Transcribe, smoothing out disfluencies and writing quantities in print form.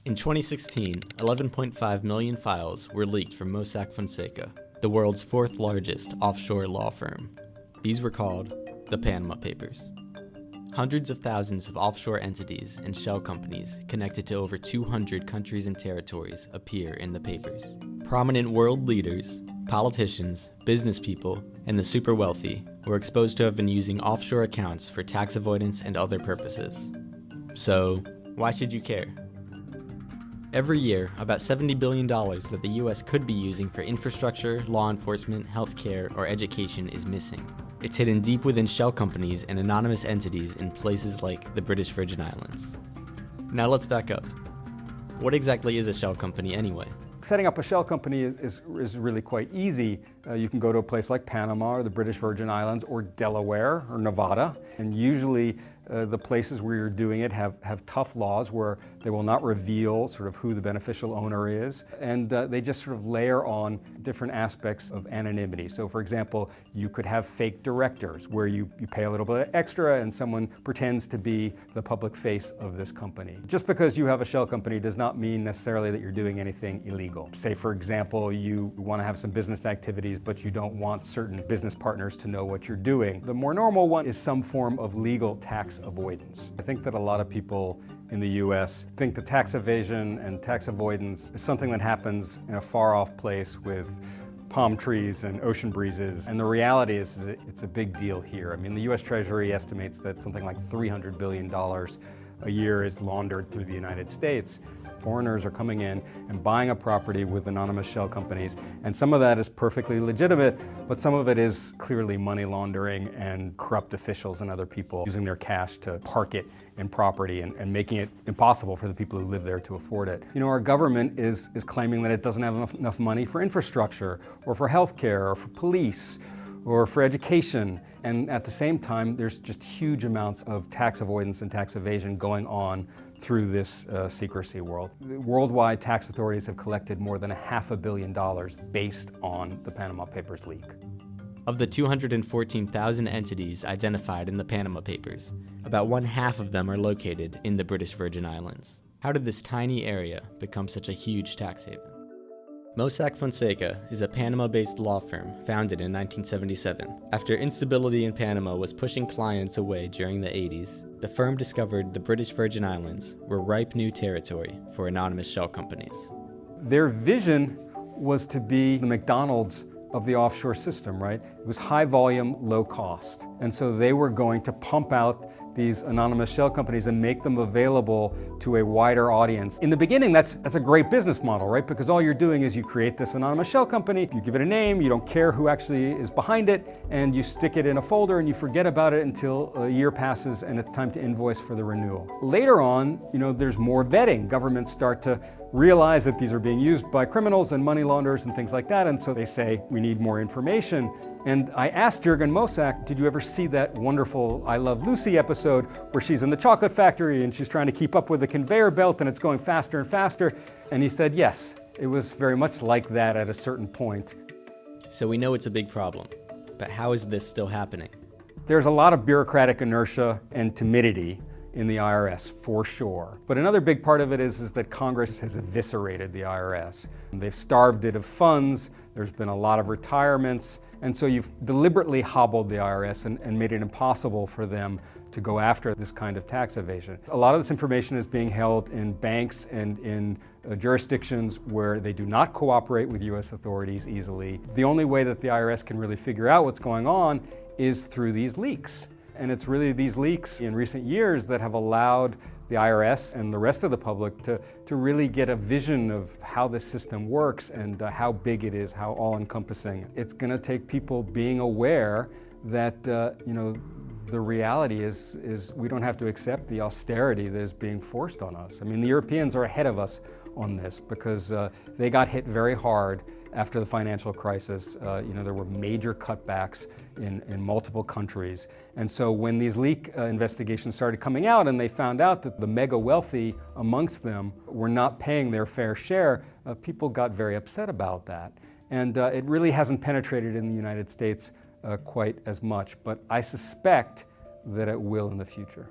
In 2016, 11.5 million files were leaked from Mossack Fonseca, the world's fourth largest offshore law firm. These were called the Panama Papers. Hundreds of thousands of offshore entities and shell companies connected to over 200 countries and territories appear in the papers. Prominent world leaders, politicians, business people, and the super wealthy were exposed to have been using offshore accounts for tax avoidance and other purposes. So, why should you care? Every year, about $70 billion that the US could be using for infrastructure, law enforcement, healthcare, or education is missing. It's hidden deep within shell companies and anonymous entities in places like the British Virgin Islands. Now let's back up. What exactly is a shell company anyway? Setting up a shell company is really quite easy. You can go to a place like Panama or the British Virgin Islands or Delaware or Nevada, and usually the places where you're doing it have tough laws where they will not reveal sort of who the beneficial owner is, and they just sort of layer on different aspects of anonymity. So for example, you could have fake directors where you pay a little bit extra and someone pretends to be the public face of this company. Just because you have a shell company does not mean necessarily that you're doing anything illegal. Say for example, you want to have some business activities but you don't want certain business partners to know what you're doing. The more normal one is some form of legal tax avoidance. I think that a lot of people in the US think that tax evasion and tax avoidance is something that happens in a far-off place with palm trees and ocean breezes. And the reality is that it's a big deal here. I mean, the US Treasury estimates that something like $300 billion a year is laundered through the United States. Foreigners are coming in and buying a property with anonymous shell companies, and some of that is perfectly legitimate, but some of it is clearly money laundering and corrupt officials and other people using their cash to park it in property and making it impossible for the people who live there to afford it. You know, our government is claiming that it doesn't have enough money for infrastructure or for healthcare or for police or for education. And at the same time, there's just huge amounts of tax avoidance and tax evasion going on through this secrecy world. Worldwide, tax authorities have collected more than $500 million based on the Panama Papers leak. Of the 214,000 entities identified in the Panama Papers, about 1/2 of them are located in the British Virgin Islands. How did this tiny area become such a huge tax haven? Mossack Fonseca is a Panama-based law firm founded in 1977. After instability in Panama was pushing clients away during the 80s, the firm discovered the British Virgin Islands were ripe new territory for anonymous shell companies. Their vision was to be the McDonald's of the offshore system, right? It was high volume, low cost. And so they were going to pump out these anonymous shell companies and make them available to a wider audience. In the beginning, that's a great business model, right? Because all you're doing is you create this anonymous shell company, you give it a name, you don't care who actually is behind it, and you stick it in a folder and you forget about it until a year passes and it's time to invoice for the renewal. Later on, you know, there's more vetting. Governments start to realize that these are being used by criminals and money launderers and things like that, and so they say, we need more information. And I asked Jürgen Mossack, did you ever see that wonderful I Love Lucy episode where she's in the chocolate factory and she's trying to keep up with the conveyor belt and it's going faster and faster? And he said, yes, it was very much like that at a certain point. So we know it's a big problem, but how is this still happening? There's a lot of bureaucratic inertia and timidity in the IRS, for sure. But another big part of it is that Congress has eviscerated the IRS. They've starved it of funds, there's been a lot of retirements, and so you've deliberately hobbled the IRS and made it impossible for them to go after this kind of tax evasion. A lot of this information is being held in banks and in jurisdictions where they do not cooperate with US authorities easily. The only way that the IRS can really figure out what's going on is through these leaks. And it's really these leaks in recent years that have allowed the IRS and the rest of the public to really get a vision of how this system works and how big it is, how all-encompassing. It's going to take people being aware that you know, the reality is we don't have to accept the austerity that is being forced on us. I mean, the Europeans are ahead of us on this because they got hit very hard after the financial crisis. You know, there were major cutbacks in multiple countries. And so when these leak investigations started coming out and they found out that the mega wealthy amongst them were not paying their fair share, people got very upset about that. And it really hasn't penetrated in the United States quite as much, but I suspect that it will in the future.